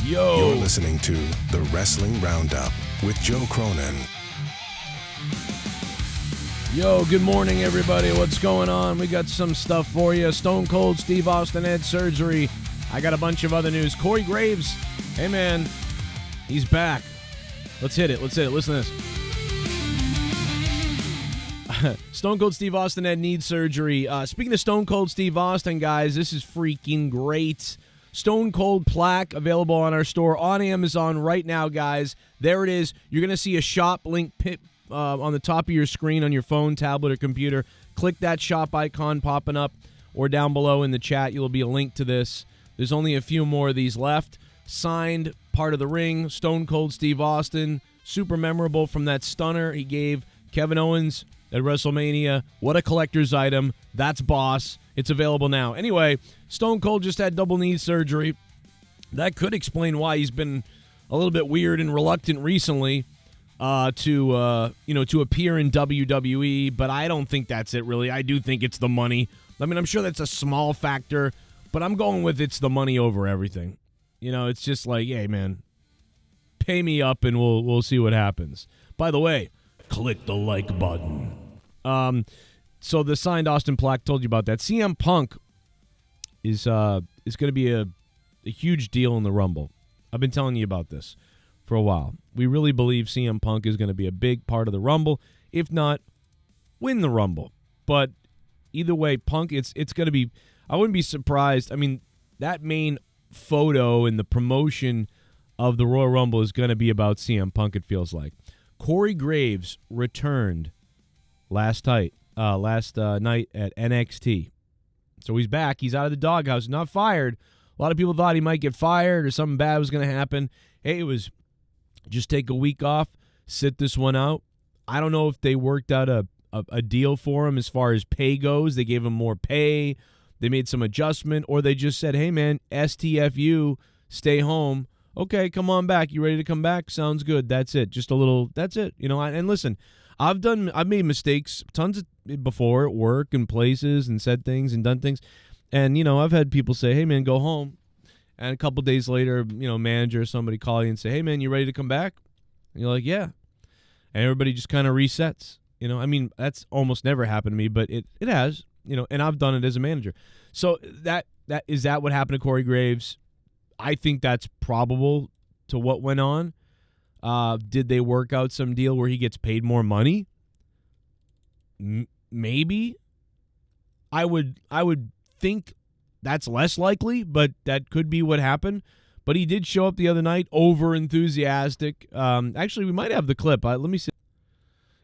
Yo. You're listening to the Wrestling Roundup with Joe Cronin. Yo, good morning, everybody. What's going on? We got some stuff for you. Stone Cold Steve Austin had surgery. I got a bunch of other news. Corey Graves, hey, man, he's back. Let's hit it. Listen to this. Stone Cold Steve Austin had knee surgery. Speaking of Stone Cold Steve Austin, guys, this is freaking great. Stone Cold plaque available on our store on Amazon right now, guys. There it is. You're going to see a shop link on the top of your screen on your phone, tablet, or computer. Click that shop icon popping up, or down below in the chat, you'll be a link to this. There's only a few more of these left. Signed, part of the ring, Stone Cold Steve Austin. Super memorable from that stunner he gave Kevin Owens at WrestleMania. What a collector's item. That's boss. It's available now. Anyway, Stone Cold just had double knee surgery. That could explain why he's been a little bit weird and reluctant recently to appear in WWE, but I don't think that's it, really. I do think it's the money. I mean, I'm sure that's a small factor, but I'm going with it's the money over everything. You know, it's just like, hey, man, pay me up and we'll see what happens. By the way, click the like button. So the signed Austin plaque, told you about that. CM Punk is going to be a huge deal in the Rumble. I've been telling you about this for a while. We really believe CM Punk is going to be a big part of the Rumble, if not win the Rumble. But either way, Punk, it's going to be, I wouldn't be surprised. I mean, that main photo and the promotion of the Royal Rumble is going to be about CM Punk, it feels like. Corey Graves returned last night at NXT. So he's back. He's out of the doghouse, not fired. A lot of people thought he might get fired or something bad was going to happen. Hey, it was just take a week off, sit this one out. I don't know if they worked out a deal for him as far as pay goes. They gave him more pay. They made some adjustment, or they just said, hey, man, STFU, stay home. Okay, come on back. You ready to come back? Sounds good. That's it. Just a little, that's it. You know, and listen, I've made mistakes tons of before at work and places and said things and done things. And, you know, I've had people say, hey, man, go home. And a couple days later, you know, manager or somebody call you and say, hey, man, you ready to come back? And you're like, yeah. And everybody just kind of resets. You know, I mean, that's almost never happened to me, but it has, you know, and I've done it as a manager. So that what happened to Corey Graves? I think that's probable to what went on. Did they work out some deal where he gets paid more money? Maybe. I would think that's less likely, but that could be what happened. But he did show up the other night, over enthusiastic. Actually, we might have the clip. Let me see.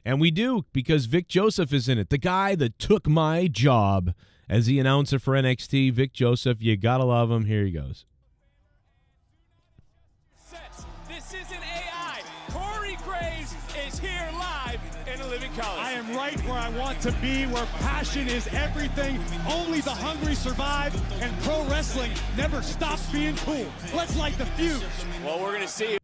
And we do, because Vic Joseph is in it. The guy that took my job as the announcer for NXT, Vic Joseph. You gotta love him. Here he goes. This isn't AI. Corey Graves is here live in a living color. I am right where I want to be, where passion is everything. Only the hungry survive, and pro wrestling never stops being cool. Let's light the fuse. Well, we're going to see.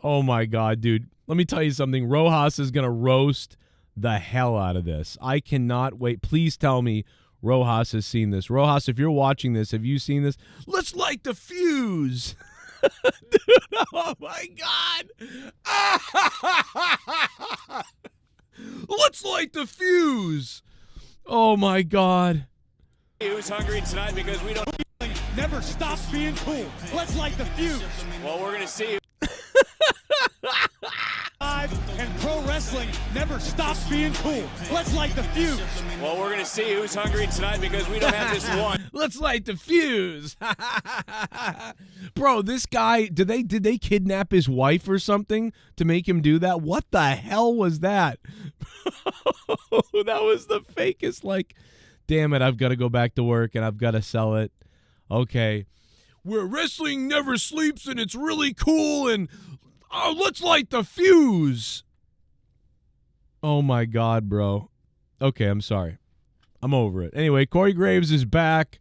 Oh, my God, dude. Let me tell you something. Rojas is going to roast the hell out of this. I cannot wait. Please tell me Rojas has seen this. Rojas, if you're watching this, have you seen this? Let's light the fuse. Dude, oh, my God. Let's light the fuse. Oh, my God. Who's hungry tonight, because we don't never stops being cool. Let's light the fuse. Well, we're going to see. And pro wrestling never stops being cool. Let's light the fuse. Well, we're going to see who's hungry tonight, because we don't have this one. Let's light the fuse. Bro, this guy, did they kidnap his wife or something to make him do that? What the hell was that? That was the fakest, like, damn it, I've got to go back to work and I've got to sell it. Okay. Where wrestling never sleeps and it's really cool, and let's light the fuse. Oh, my God, bro. Okay, I'm sorry. I'm over it. Anyway, Corey Graves is back.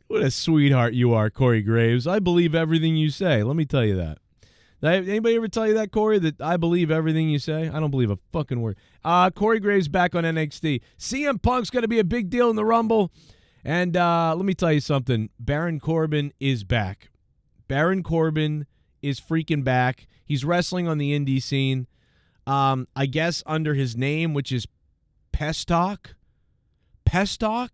What a sweetheart you are, Corey Graves. I believe everything you say. Let me tell you that. Anybody ever tell you that, Corey, that I believe everything you say? I don't believe a fucking word. Corey Graves back on NXT. CM Punk's going to be a big deal in the Rumble. And let me tell you something. Baron Corbin is back. Baron Corbin is freaking back. He's wrestling on the indie scene. I guess under his name, which is Pestalk. Pestalk?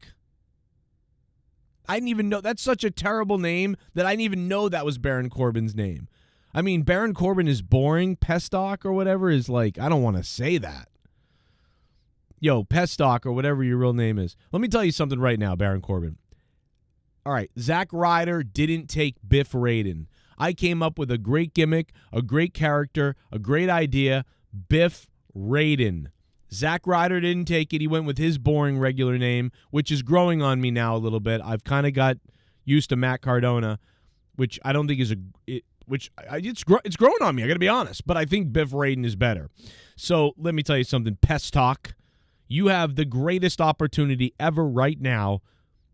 I didn't even know. That's such a terrible name that I didn't even know that was Baron Corbin's name. I mean, Baron Corbin is boring. Pestalk or whatever is like, I don't want to say that. Yo, Pestalk or whatever your real name is. Let me tell you something right now, Baron Corbin. All right, Zack Ryder didn't take Biff Raiden. I came up with a great gimmick, a great character, a great idea. Biff Raiden. Zack Ryder didn't take it. He went with his boring regular name, which is growing on me now a little bit. I've kind of got used to Matt Cardona, which I don't think is it's growing on me. I got to be honest, but I think Biff Raiden is better. So let me tell you something, Pestalk. You have the greatest opportunity ever right now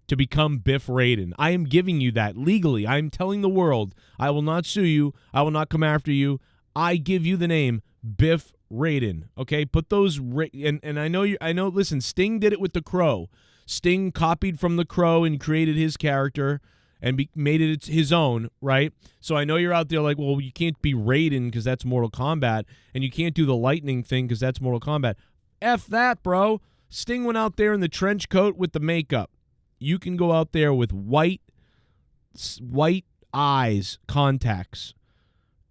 to become Biff Raiden. I am giving you that legally. I am telling the world, I will not sue you. I will not come after you. I give you the name Biff Raiden. Okay, put those and I know. Listen, Sting did it with the Crow. Sting copied from the Crow and created his character and made it his own, right? So I know you're out there like, well, you can't be Raiden because that's Mortal Kombat, and you can't do the lightning thing because that's Mortal Kombat. F that, bro. Sting went out there in the trench coat with the makeup. You can go out there with white eyes, contacts,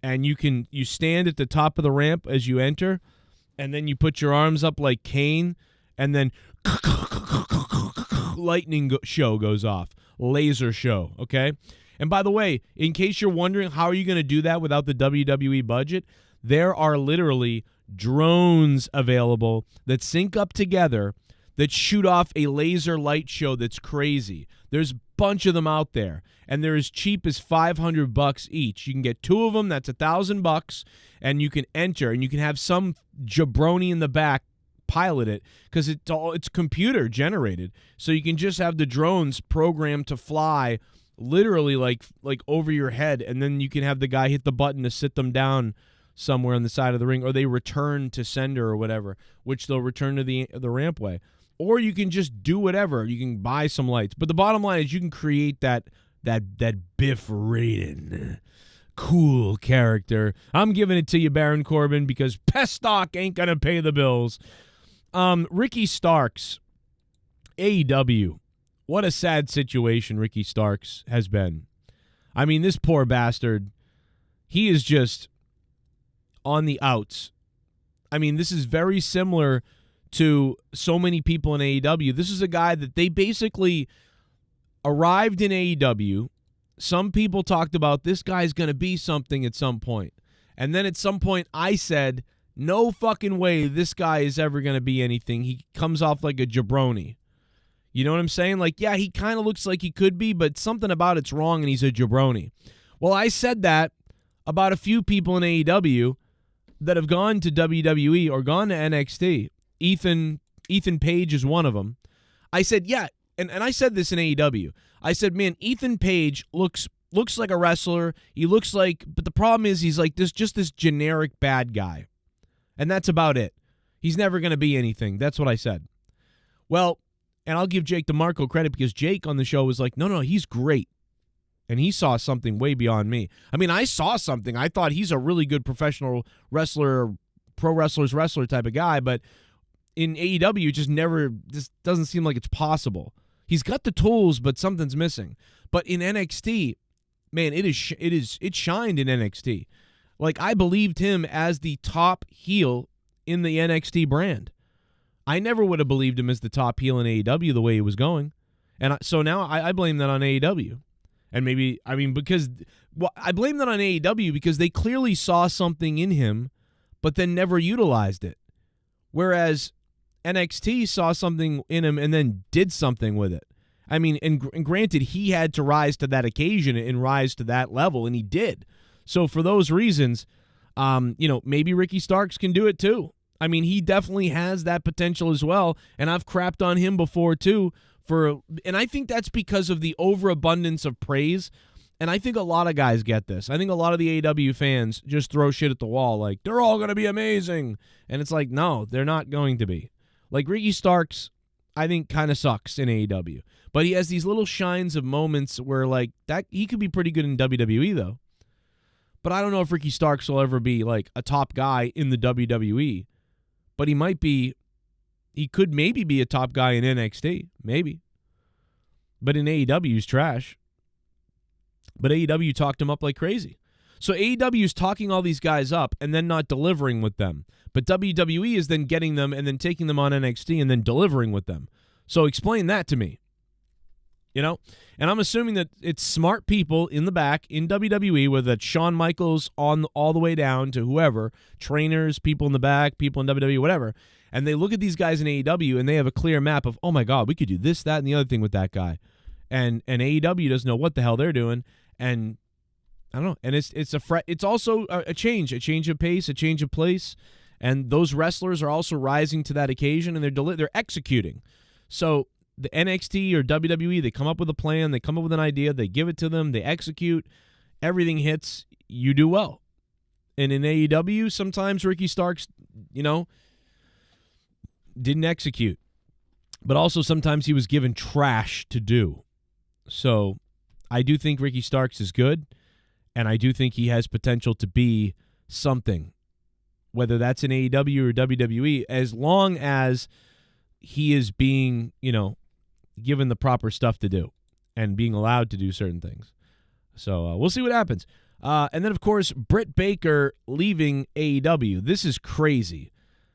and you stand at the top of the ramp as you enter, and then you put your arms up like Kane, and then lightning show goes off. Laser show, okay? And by the way, in case you're wondering how are you going to do that without the WWE budget, there are literally drones available that sync up together that shoot off a laser light show that's crazy. There's a bunch of them out there, and they're as cheap as $500 each. You can get two of them, that's $1,000, and you can enter, and you can have some jabroni in the back pilot it because it's computer generated. So you can just have the drones programmed to fly literally like over your head, and then you can have the guy hit the button to sit them down somewhere on the side of the ring, or they return to sender or whatever, which they'll return to the rampway. Or you can just do whatever. You can buy some lights. But the bottom line is you can create that Biff Raiden cool character. I'm giving it to you, Baron Corbin, because Pestalk ain't going to pay the bills. Ricky Starks, AEW. What a sad situation Ricky Starks has been. I mean, this poor bastard, he is just on the outs. I mean, this is very similar to so many people in AEW. This is a guy that they basically arrived in AEW. Some people talked about this guy's going to be something at some point. And then at some point I said, no fucking way this guy is ever going to be anything. He comes off like a jabroni. You know what I'm saying? Like, yeah, he kind of looks like he could be, but something about it's wrong and he's a jabroni. Well, I said that about a few people in AEW that have gone to WWE or gone to NXT. Ethan Page is one of them. I said, yeah, and I said this in AEW. I said, man, Ethan Page looks like a wrestler. He looks like, but the problem is he's like this generic bad guy. And that's about it. He's never going to be anything. That's what I said. Well, and I'll give Jake DeMarco credit because Jake on the show was like, no, he's great. And he saw something way beyond me. I mean, I saw something. I thought he's a really good professional wrestler, pro wrestler's wrestler type of guy, but in AEW, just doesn't seem like it's possible. He's got the tools, but something's missing. But in NXT, man, it shined in NXT. Like, I believed him as the top heel in the NXT brand. I never would have believed him as the top heel in AEW the way he was going. And so now I blame that on AEW. And maybe, I mean, I blame that on AEW because they clearly saw something in him, but then never utilized it. Whereas NXT saw something in him and then did something with it. I mean, and granted, he had to rise to that occasion and rise to that level, and he did. So for those reasons, maybe Ricky Starks can do it too. I mean, he definitely has that potential as well, and I've crapped on him before too. And I think that's because of the overabundance of praise, and I think a lot of guys get this. I think a lot of the AEW fans just throw shit at the wall, like, they're all going to be amazing, and it's like, no, they're not going to be. Like, Ricky Starks, I think kind of sucks in AEW. But he has these little shines of moments where like that he could be pretty good in WWE though. But I don't know if Ricky Starks will ever be like a top guy in the WWE. But he could maybe be a top guy in NXT, maybe. But in AEW he's trash. But AEW talked him up like crazy. So AEW is talking all these guys up and then not delivering with them. But WWE is then getting them and then taking them on NXT and then delivering with them. So explain that to me. And I'm assuming that it's smart people in the back in WWE, whether that's Shawn Michaels on all the way down to whoever, trainers, people in the back, people in WWE, whatever, and they look at these guys in AEW and they have a clear map of, oh my God, we could do this, that, and the other thing with that guy. And AEW doesn't know what the hell they're doing, and I don't know. And it's also a change of pace, a change of place, and those wrestlers are also rising to that occasion, and they're executing. So the NXT or WWE, they come up with a plan, they come up with an idea, they give it to them, they execute, everything hits, you do well. And in AEW, sometimes Ricky Starks, didn't execute. But also sometimes he was given trash to do. So I do think Ricky Starks is good, and I do think he has potential to be something, whether that's in AEW or WWE, as long as he is being, given the proper stuff to do and being allowed to do certain things. So we'll see what happens. And then, of course, Britt Baker leaving AEW. This is crazy.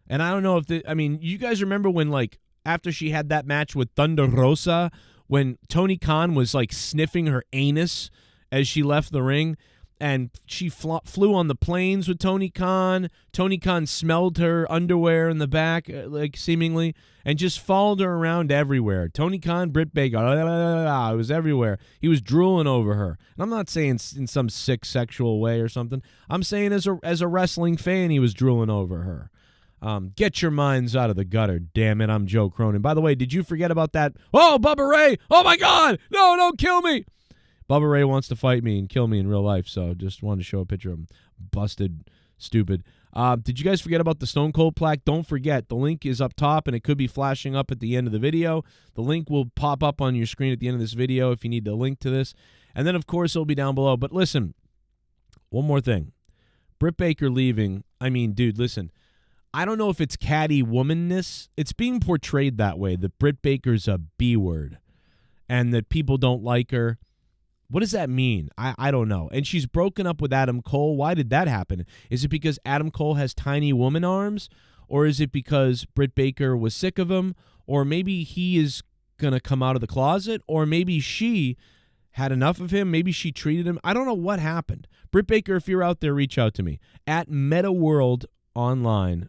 And I don't know if you guys remember when, like, after she had that match with Thunder Rosa, when Tony Khan was, like, sniffing her anus as she left the ring, and she flew on the planes with Tony Khan. Tony Khan smelled her underwear in the back, like, seemingly, and just followed her around everywhere. Tony Khan, Britt Baker, it was everywhere. He was drooling over her. And I'm not saying in some sick sexual way or something. I'm saying as a wrestling fan, he was drooling over her. Get your minds out of the gutter, damn it. I'm Joe Cronin. By the way, did you forget about that? Oh, Bubba Ray! Oh, my God! No, don't kill me! Bubba Ray wants to fight me and kill me in real life, so just wanted to show a picture of him. Busted, stupid. Did you guys forget about the Stone Cold plaque? Don't forget, the link is up top, and it could be flashing up at the end of the video. The link will pop up on your screen at the end of this video if you need to link to this. And then, of course, it'll be down below. But listen, one more thing. Britt Baker leaving, dude, listen. I don't know if it's catty womanness. It's being portrayed that way, that Britt Baker's a B-word and that people don't like her. What does that mean? I don't know. And she's broken up with Adam Cole. Why did that happen? Is it because Adam Cole has tiny woman arms? Or is it because Britt Baker was sick of him? Or maybe he is going to come out of the closet? Or maybe she had enough of him? Maybe she treated him? I don't know what happened. Britt Baker, if you're out there, reach out to me. At MetaWorld Online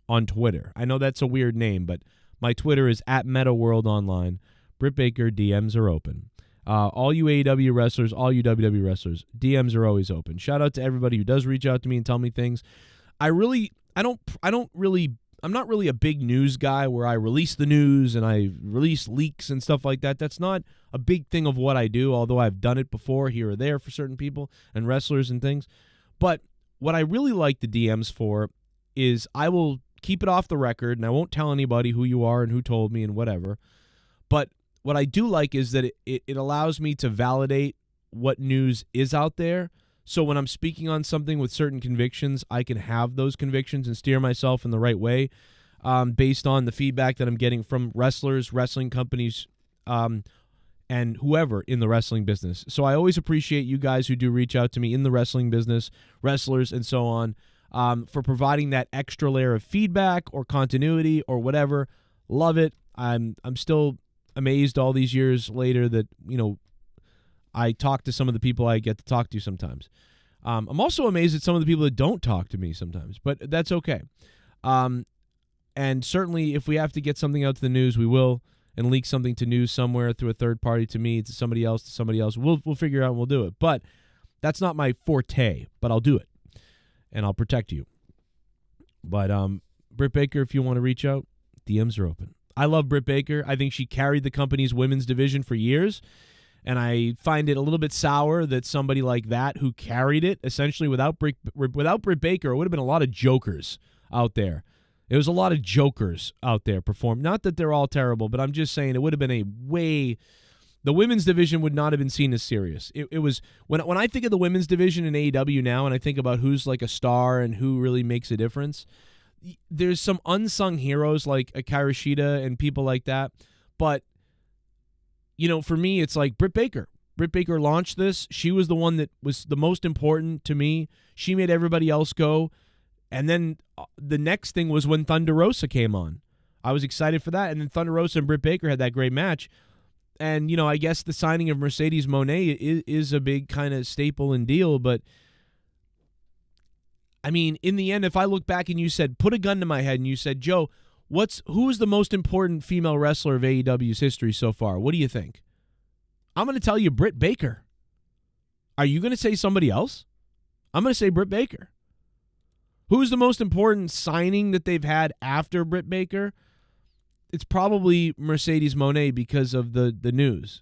on Twitter. I know that's a weird name, but my Twitter is at MetaWorld Online. Britt Baker, DMs are open. All you AEW wrestlers, all you WWE wrestlers, DMs are always open. Shout out to everybody who does reach out to me and tell me things. I'm not really a big news guy where I release the news and I release leaks and stuff like that. That's not a big thing of what I do, although I've done it before here or there for certain people and wrestlers and things. But what I really like the DMs for is I will keep it off the record and I won't tell anybody who you are and who told me and whatever. But what I do like is that it allows me to validate what news is out there. So when I'm speaking on something with certain convictions, I can have those convictions and steer myself in the right way based on the feedback that I'm getting from wrestlers, wrestling companies, and whoever in the wrestling business. So I always appreciate you guys who do reach out to me in the wrestling business, wrestlers and so on, for providing that extra layer of feedback or continuity or whatever. Love it. I'm still amazed all these years later that, I talk to some of the people I get to talk to sometimes. I'm also amazed at some of the people that don't talk to me sometimes, but that's okay. And certainly if we have to get something out to the news, we will, and leak something to news somewhere through a third party to me, to somebody else. We'll figure out and we'll do it. But that's not my forte, but I'll do it. And I'll protect you. But Britt Baker, if you want to reach out, DMs are open. I love Britt Baker. I think she carried the company's women's division for years, and I find it a little bit sour that somebody like that who carried it, essentially without Britt Baker, it would have been a lot of jokers out there There was a lot of jokers out there perform. Not that they're all terrible, but I'm just saying it would have been the women's division would not have been seen as serious. It was when I think of the women's division in AEW now, and I think about who's like a star and who really makes a difference, there's some unsung heroes like Akira Shida and people like that. But, for me, it's like Britt Baker. Britt Baker launched this. She was the one that was the most important to me. She made everybody else go. And then the next thing was when Thunder Rosa came on. I was excited for that. And then Thunder Rosa and Britt Baker had that great match. And, I guess the signing of Mercedes Moné is a big kind of staple and deal. But, I mean, in the end, if I look back and you said, put a gun to my head and you said, Joe, who is the most important female wrestler of AEW's history so far? What do you think? I'm going to tell you Britt Baker. Are you going to say somebody else? I'm going to say Britt Baker. Who's the most important signing that they've had after Britt Baker? It's probably Mercedes Moné because of the news.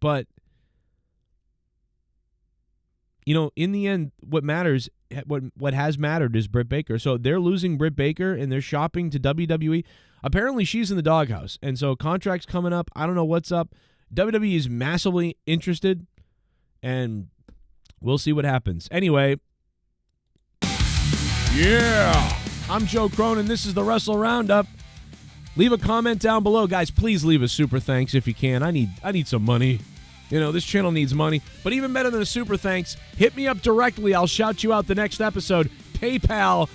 But, in the end, what matters, what has mattered is Britt Baker. So they're losing Britt Baker and they're shopping to WWE. Apparently she's in the doghouse. And so contract's coming up. I don't know what's up. WWE is massively interested, and we'll see what happens. Anyway, yeah, I'm Joe Cronin. This is the Wrestle Roundup. Leave a comment down below. Guys, please leave a super thanks if you can. I need some money. This channel needs money. But even better than a super thanks, hit me up directly. I'll shout you out the next episode. PayPal.me/Joe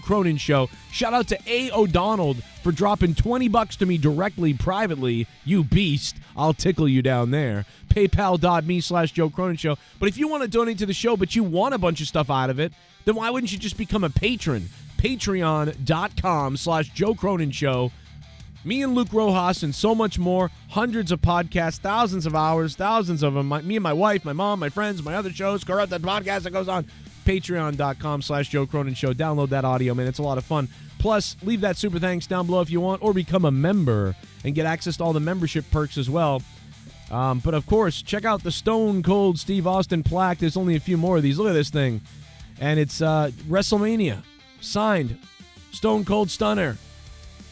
Cronin Show. Shout out to A. O'Donnell for dropping $20 to me directly, privately. You beast. I'll tickle you down there. PayPal.me/Joe Cronin Show. But if you want to donate to the show, but you want a bunch of stuff out of it, then why wouldn't you just become a patron? Patreon.com/Joe Cronin Show. Me and Luke Rojas and so much more. Hundreds of podcasts, thousands of hours, thousands of them. Me and my wife, my mom, my friends, my other shows, Corrupted Podcast that goes on. Patreon.com/Joe Cronin Show. Download that audio, man. It's a lot of fun. Plus, leave that super thanks down below if you want, or become a member and get access to all the membership perks as well. But, of course, check out the Stone Cold Steve Austin plaque. There's only a few more of these. Look at this thing. And it's WrestleMania. Signed. Stone Cold Stunner.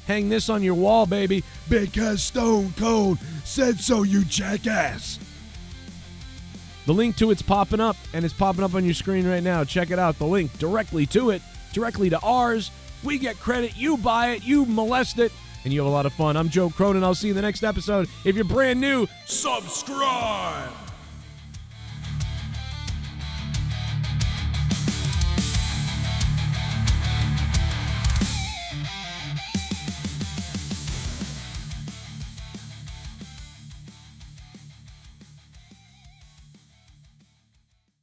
Hang this on your wall, baby. Because Stone Cold said so, you jackass. The link to it's popping up, and it's popping up on your screen right now. Check it out. The link directly to it, directly to ours. We get credit. You buy it. You molest it. And you have a lot of fun. I'm Joe Cronin. I'll see you in the next episode. If you're brand new, subscribe.